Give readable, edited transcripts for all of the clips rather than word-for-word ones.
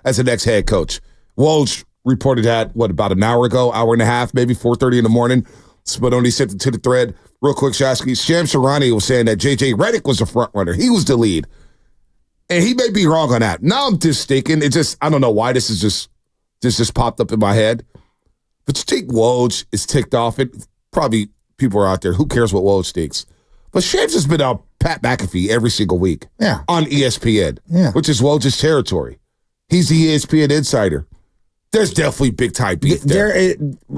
as the next head coach. Woj reported that, about an hour ago, hour and a half, maybe 4:30 in the morning. Spadoni sent it to the thread. Real quick, Shasky. Charania was saying that J.J. Redick was the front runner. He was the lead. And he may be wrong on that. Now I'm just thinking, I don't know why this just popped up in my head. But you think Woj is ticked off. Probably people are out there, who cares what Woj thinks? But Shams has been on Pat McAfee every single week on ESPN, which is Woj's territory. He's the ESPN insider. There's definitely big-time beef there.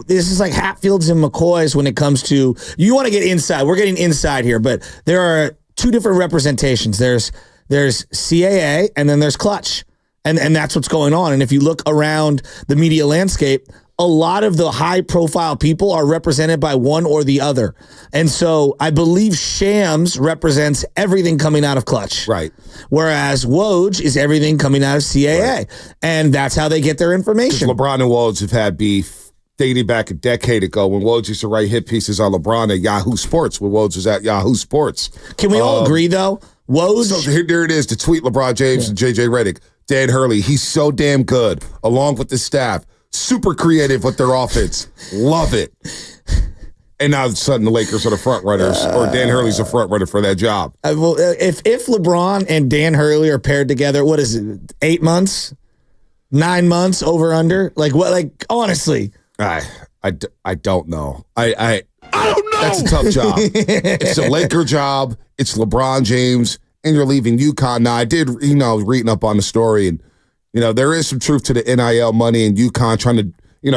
This is like Hatfields and McCoys when it comes to, you want to get inside. We're getting inside here, but there are two different representations. There's CAA, and then there's Clutch. And that's what's going on. And if you look around the media landscape, a lot of the high-profile people are represented by one or the other. And so I believe Shams represents everything coming out of Clutch. Right. Whereas Woj is everything coming out of CAA. Right. And that's how they get their information. LeBron and Woj have had beef dating back a decade ago when Woj used to write hit pieces on LeBron at Yahoo Sports, when Woj was at Yahoo Sports. Can we all agree, though? Woj. So there it is, the tweet LeBron James and J.J. Redick. Dan Hurley, he's so damn good, along with the staff. Super creative with their offense. Love it. And now all of a sudden the Lakers are the front runners, or Dan Hurley's the front runner for that job. If LeBron and Dan Hurley are paired together, what is it, 8 months? 9 months, over, under? Like, what? Like, honestly. I don't know. I don't know. That's a tough job. It's a Laker job. It's LeBron James, and you're leaving UConn. Now, I did, reading up on the story, and there is some truth to the NIL money, and UConn trying to,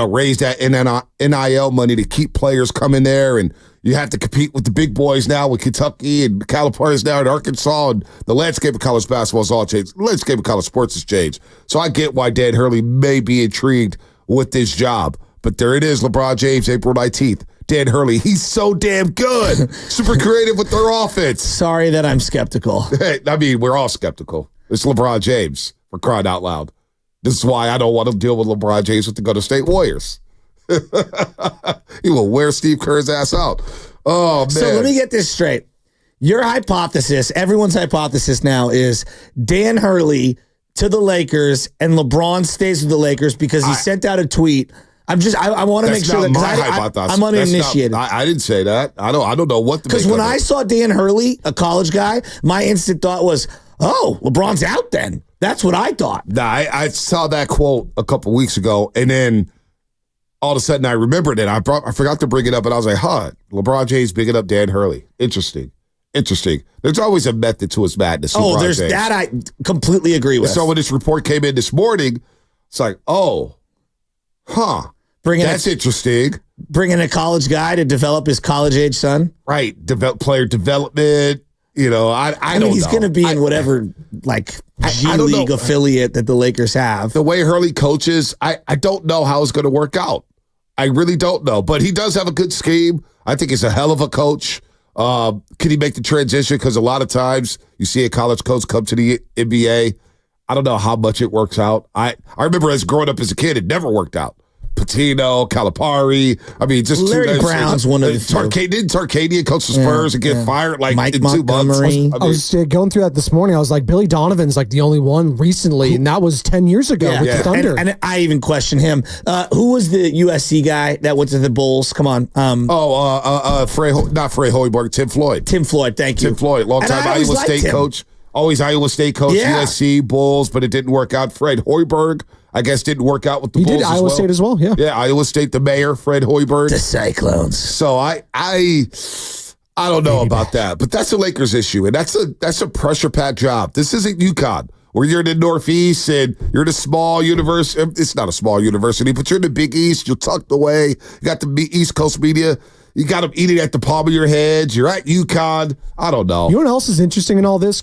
raise that NIL money to keep players coming there. And you have to compete with the big boys now, with Kentucky and Calipari's now in Arkansas. And the landscape of college basketball has all changed. The landscape of college sports has changed. So I get why Dan Hurley may be intrigued with this job. But there it is, LeBron James, April 19th. Dan Hurley, he's so damn good. Super creative with their offense. Sorry that I'm skeptical. Hey, I mean, we're all skeptical. It's LeBron James. For crying out loud. This is why I don't want to deal with LeBron James with the Golden State Warriors. He will wear Steve Kerr's ass out. Oh, man. So let me get this straight. Your hypothesis, everyone's hypothesis now, is Dan Hurley to the Lakers and LeBron stays with the Lakers because he sent out a tweet. I want to make sure that I'm uninitiated. I didn't say that. I don't know what to make. Because when I saw Dan Hurley, a college guy, my instant thought was, oh, LeBron's out then. That's what I thought. Nah, I saw that quote a couple weeks ago, and then all of a sudden I remembered it. I forgot to bring it up, and I was like, LeBron James bigging up Dan Hurley. Interesting. There's always a method to his madness. Oh, there's James. That I completely agree with. And so when this report came in this morning, it's like, that's interesting. Bringing a college guy to develop his college-age son? Right. Player development. I don't know. He's going to be in whatever, G League affiliate that the Lakers have. The way Hurley coaches, I don't know how it's going to work out. I really don't know. But he does have a good scheme. I think he's a hell of a coach. Can he make the transition? Because a lot of times you see a college coach come to the NBA. I don't know how much it works out. I remember growing up as a kid, it never worked out. Patino, Calipari. I mean, just Larry Brown's one of the few. Didn't Tarkanian coach the Spurs and get fired Mike in Montgomery. 2 months? I was going through that this morning. I was like, Billy Donovan's the only one recently, and that was 10 years ago with the Thunder. And I even question him. Who was the USC guy that went to the Bulls? Come on. Not Frey Hoiberg, Tim Floyd. Tim Floyd, thank you. Tim Floyd, long-time Iowa State coach. Always Iowa State coach, USC, Bulls, but it didn't work out. Fred Hoiberg, I guess, didn't work out with the Bulls. He did Iowa State as well, yeah. Yeah, Iowa State, the mayor, Fred Hoiberg. The Cyclones. So I don't know about that, but that's a Lakers issue, and that's a pressure-packed job. This isn't UConn, where you're in the Northeast and you're in a small university. It's not a small university, but you're in the Big East. You're tucked away. You got the East Coast media. You got them eating at the palm of your head. You're at UConn. I don't know. You know what else is interesting in all this?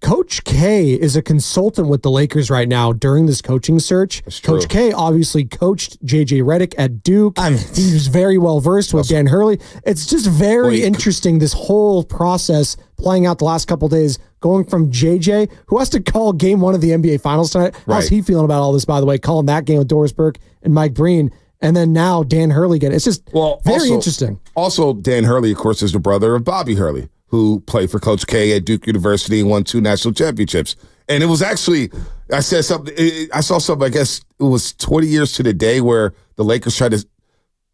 Coach K is a consultant with the Lakers right now during this coaching search. Coach K obviously coached J.J. Redick at Duke. He was very well versed with Dan Hurley. It's just very interesting, this whole process playing out the last couple of days, going from J.J., who has to call game one of the NBA Finals tonight. How's he feeling about all this, by the way, calling that game with Doris Burke and Mike Breen, and then now Dan Hurley again. It's just very interesting. Also, Dan Hurley, of course, is the brother of Bobby Hurley, who played for Coach K at Duke University and won 2 national championships. And it was actually, I said something, I saw something, I guess it was 20 years to the day where the Lakers tried to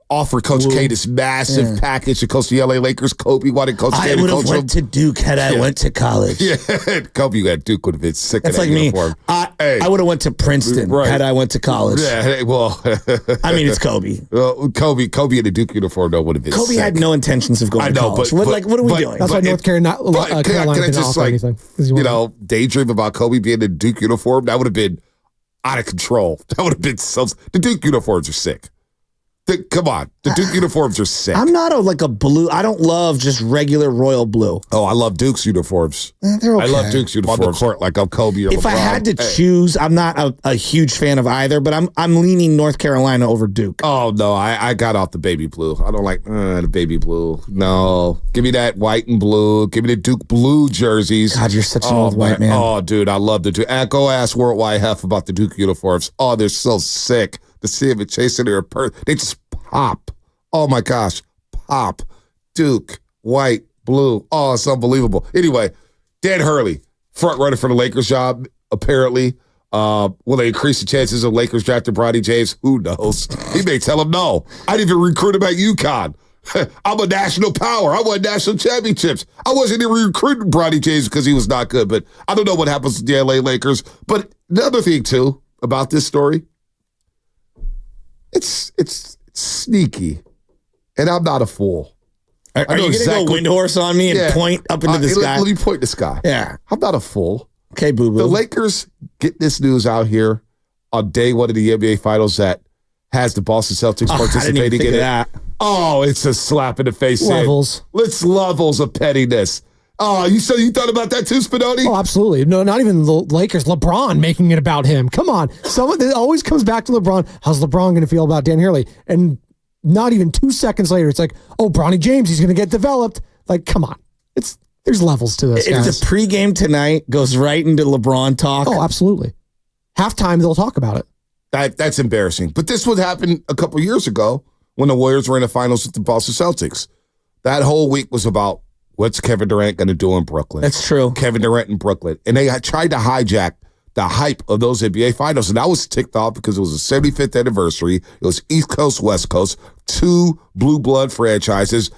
offer Coach K this massive package to coach the LA Lakers. Kobe wanted Coach K to coach him. I would have went to Duke had I went to college. Yeah, Kobe at Duke would have been sick of that like uniform. Me. I would have went to Princeton had I went to college. Yeah, well. I mean, it's Kobe. Well, Kobe in a Duke uniform, though, would have been Kobe sick. had no intentions of going to college. What are we doing? That's why North Carolina can I didn't just, offer anything. Daydream about Kobe being in a Duke uniform? That would have been out of control. That would have been so. The Duke uniforms are sick. Come on. The Duke uniforms are sick. I'm not a blue. I don't love just regular royal blue. Oh, I love Duke's uniforms. They're okay. I love Duke's uniforms. On the court, like I'm Kobe or If LeBron. I had to choose, I'm not a huge fan of either, but I'm leaning North Carolina over Duke. Oh, no. I got off the baby blue. I don't like the baby blue. No. Give me that white and blue. Give me the Duke blue jerseys. God, you're such an old white man. Oh, dude, I love the Duke. Go ask Worldwide Hef about the Duke uniforms. Oh, they're so sick. To see them chasing their they just pop. Oh my gosh, pop. Duke, white, blue. Oh, it's unbelievable. Anyway, Dan Hurley, front runner for the Lakers job, apparently. Will they increase the chances of Lakers drafting Bronny James? Who knows? He may tell him no. I didn't even recruit him at UConn. I'm a national power. I won national championships. I wasn't even recruiting Bronny James because he was not good, but I don't know what happens to the LA Lakers. But the other thing, too, about this story, it's sneaky, and I'm not a fool. Are you going to go windhorse on me and point up into the sky? Let me point the sky. Yeah. I'm not a fool. Okay, boo-boo. The Lakers get this news out here on day one of the NBA Finals that has the Boston Celtics participating in it. That. Oh, it's a slap in the face. Levels. It's levels of pettiness. Oh, you thought about that too, Spinoni? Oh, absolutely. No, not even the Lakers. LeBron making it about him. Come on. It always comes back to LeBron. How's LeBron going to feel about Dan Hurley? And not even 2 seconds later, it's like, oh, Bronny James, he's going to get developed. Like, come on. There's levels to this, guys. It's a pregame tonight, goes right into LeBron talk. Oh, absolutely. Halftime, they'll talk about it. That's embarrassing. But this would happen a couple years ago when the Warriors were in the finals with the Boston Celtics. That whole week was about, what's Kevin Durant going to do in Brooklyn? That's true. Kevin Durant in Brooklyn. And they tried to hijack the hype of those NBA Finals. And I was ticked off because it was the 75th anniversary. It was East Coast, West Coast, 2 blue blood franchises,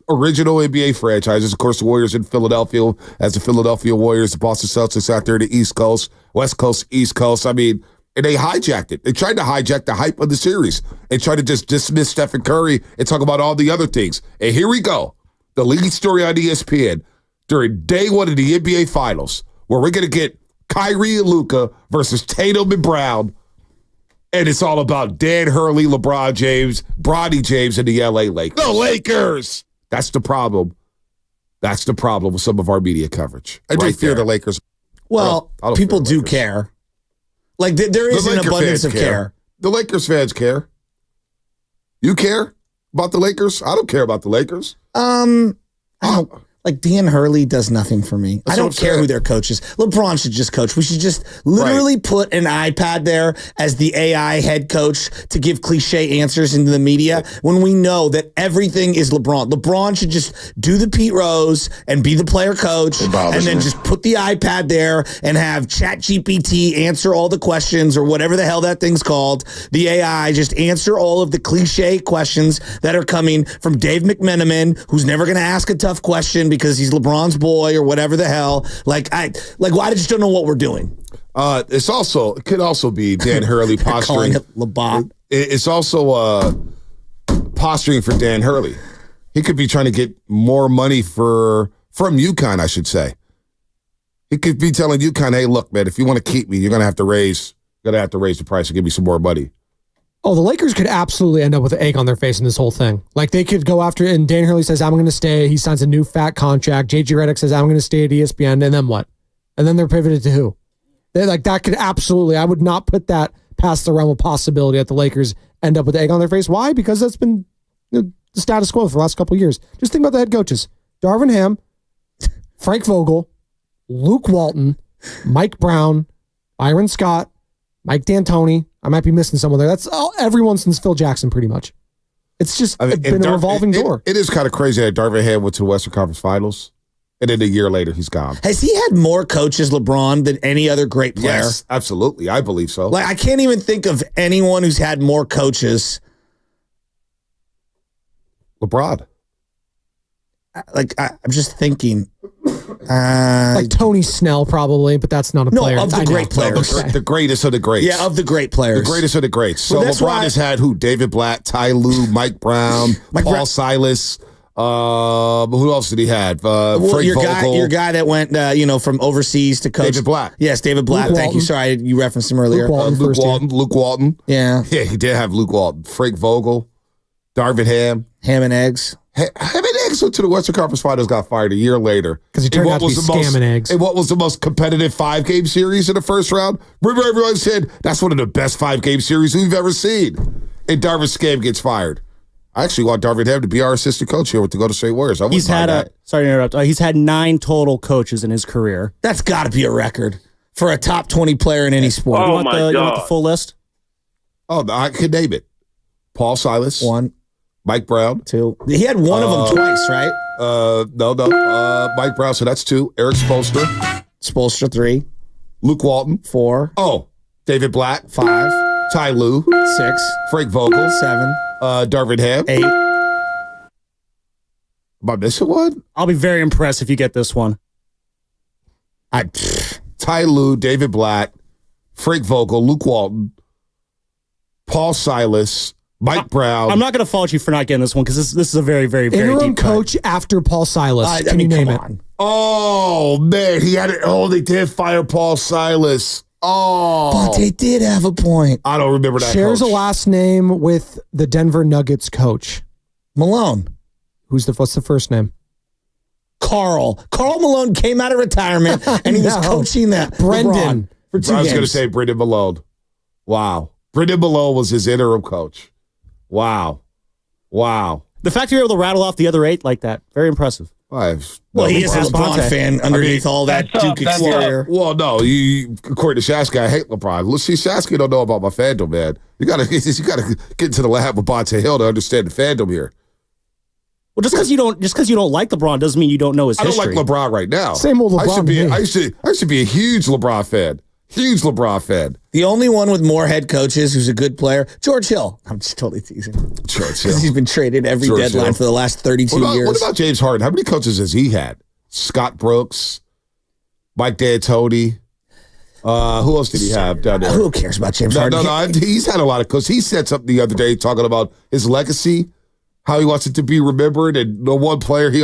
original NBA franchises. Of course, the Warriors in Philadelphia as the Philadelphia Warriors, the Boston Celtics out there, the East Coast, West Coast, East Coast. I mean, and they hijacked it. They tried to hijack the hype of the series and try to just dismiss Stephen Curry and talk about all the other things. And here we go. The lead story on ESPN during day one of the NBA Finals, where we're going to get Kyrie and Luka versus Tatum and Brown, and it's all about Dan Hurley, LeBron James, Bronny James, and the LA Lakers. The Lakers! That's the problem. That's the problem with some of our media coverage. I do fear the Lakers. Well, people do care. Like, there is an abundance of care. The Lakers fans care. You care about the Lakers? I don't care about the Lakers. I don't. Like, Dan Hurley does nothing for me. I don't care who their coach is. LeBron should just coach. We should just literally put an iPad there as the AI head coach to give cliche answers into the media when we know that everything is LeBron. LeBron should just do the Pete Rose and be the player coach and then just put the iPad there and have ChatGPT answer all the questions or whatever the hell that thing's called. The AI just answer all of the cliche questions that are coming from Dave McMenamin, who's never going to ask a tough question because he's LeBron's boy or whatever the hell. Why I just don't know what we're doing. It could also be Dan Hurley posturing. It's also posturing for Dan Hurley. He could be trying to get more money from UConn, I should say. He could be telling UConn, hey, look, man, if you want to keep me, you're gonna have to raise the price and give me some more money. Oh, the Lakers could absolutely end up with an egg on their face in this whole thing. Like, they could go after it, and Dan Hurley says, I'm going to stay. He signs a new fat contract. JJ Redick says, I'm going to stay at ESPN, and then what? And then they're pivoted to who? That could absolutely, I would not put that past the realm of possibility that the Lakers end up with an egg on their face. Why? Because that's been the status quo for the last couple of years. Just think about the head coaches. Darvin Ham, Frank Vogel, Luke Walton, Mike Brown, Byron Scott, Mike D'Antoni. I might be missing someone there. That's everyone since Phil Jackson, pretty much. It's just been a revolving door. It is kind of crazy that Darvin Ham went to the Western Conference Finals. And then a year later, he's gone. Has he had more coaches, LeBron, than any other great player? Yes, absolutely. I believe so. Like, I can't even think of anyone who's had more coaches. LeBron. Like, I'm just thinking. Like Tony Snell, probably, but that's not a player. No, of the great players. The greatest of the greats. Yeah, of the great players. The greatest of the greats. So Well, LeBron has had who? David Blatt, Ty Lue, Mike Brown, Paul Silas. Who else did he have? Frank Vogel. Your guy that went, from overseas to coach. David Blatt. Yes, David Blatt. Thank you. Sorry, you referenced him earlier. Luke Walton. Yeah. Yeah, he did have Luke Walton. Frank Vogel. Darvin Ham. Ham and eggs. Ham and eggs went to the Western Conference Finals, got fired a year later. Because he turned out to be scamming eggs. And what was the most competitive 5-game series in the first round? Remember everyone said, that's one of the best 5-game series we've ever seen. And Darvin Scam gets fired. I actually want Darvin Ham to be our assistant coach here with the Golden State Warriors. Sorry to interrupt. He's had 9 total coaches in his career. That's got to be a record for a top 20 player in any sport. You want the full list? Oh, I could name it. Paul Silas. 1. Mike Brown. 2. He had one of them twice, right? No. Mike Brown, so that's 2. Eric Spoelstra. Spoelstra, 3. Luke Walton. 4. Oh, David Blatt. 5. Ty Lue. 6. Frank Vogel. 7. Darvin Ham. 8. Am I missing one? I'll be very impressed if you get this one. Ty Lue, David Blatt, Frank Vogel, Luke Walton, Paul Silas, Mike Brown. I'm not going to fault you for not getting this one because this is a very, very, very interim deep coach after Paul Silas. Can you name it? Oh, man. He had it. Oh, they did fire Paul Silas. Oh. But they did have a point. I don't remember that Shares coach. a last name with the Denver Nuggets coach. Malone. What's the first name? Carl Malone came out of retirement and he was coaching that. Brendan. For 2 I was games. going to say Brendan Malone. Wow. Brendan Malone was his interim coach. Wow. The fact you're able to rattle off the other 8 like that, very impressive. Well, he is a LeBron fan underneath all that Duke exterior. Well, no, according to Shasky, I hate LeBron. Let's see, Shasky don't know about my fandom, man. You gotta get into the lab with Bonte Hill to understand the fandom here. Well, just because you don't like LeBron doesn't mean you don't know his history. I don't like LeBron right now. Same old LeBron. I should be a huge LeBron fan. Huge LeBron fan. The only one with more head coaches who's a good player, George Hill. I'm just totally teasing. George Hill. He's been traded every deadline for the last 32 years. What about James Harden? How many coaches has he had? Scott Brooks, Mike D'Antoni. Who else did he have down there? Who cares about James Harden? No. He's had a lot of coaches. He said something the other day talking about his legacy, how he wants it to be remembered, and the one player he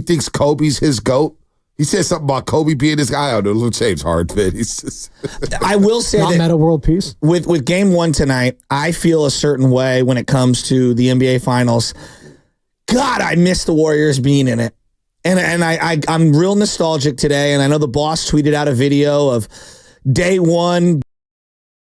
thinks Kobe's his GOAT. He said something about Kobe being his guy. I don't know, James Harden. He's just I will say not that meta world peace. With game 1 tonight, I feel a certain way when it comes to the NBA Finals. God, I miss the Warriors being in it. And I'm real nostalgic today, and I know the boss tweeted out a video of day 1